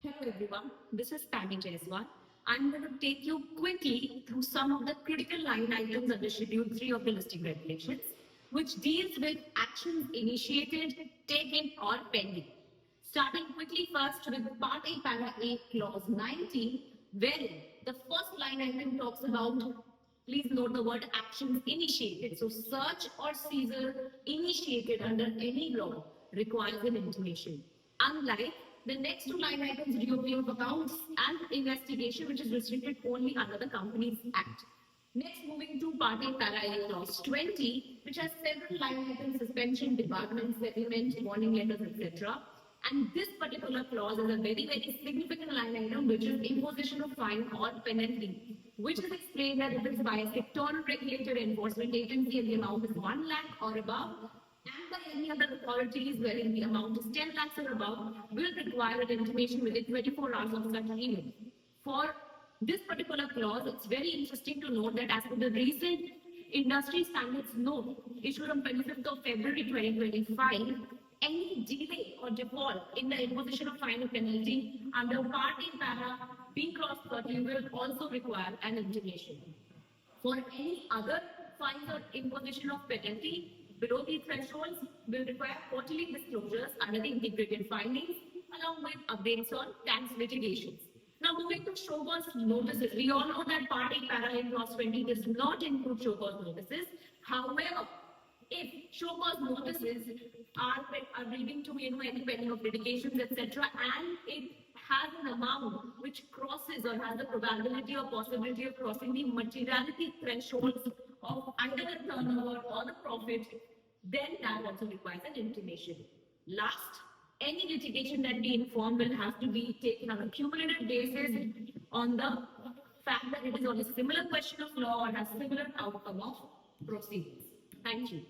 Hello everyone, this is Tammy Jaiswal. I'm going to take you quickly through some of the critical line items under Schedule 3 of the listing regulations, which deals with actions initiated, taken, or pending. Starting quickly first with Part A, Para A, Clause 19, wherein the first line item talks about, please note the word actions initiated. So, search or seizure initiated under any law requires an intimation. Unlike the next two line items, reopening of accounts and investigation, which is restricted only under the Companies Act. Next, moving to Part A, Para A, Clause 20, which has several line items: suspension, debarment, settlement, warning letters, etc. And this particular clause is a very significant line item, which is imposition of fine or penalty, which is explained that it is by a sectoral regulated enforcement agency and the amount is 1 lakh or above, and by any other authorities wherein the amount is 10 lakhs or above, will require an intimation within 24 hours of such event. For this particular clause, it's very interesting to note that as per the recent industry standards note issued on 25th of February 2025, any delay or default in the imposition of fine or penalty under Part A, Para B, Clause 30 will also require an intimation. For any other fines or imposition of penalty below these thresholds will require quarterly disclosures under the integrated findings along with updates on tax litigations. Now moving to show cause notices, we all know that Part A, Para in Clause 20 does not include show cause notices. However, if show cause notices are leading to any pending of litigations, etc., and it has an amount which crosses or has the probability or possibility of crossing the materiality thresholds of either the turnover or the profit, then that also requires an intimation. Last, any litigation that we inform will have to be taken on a cumulative basis on the fact that it is on a similar question of law or has similar outcome of proceedings. Thank you.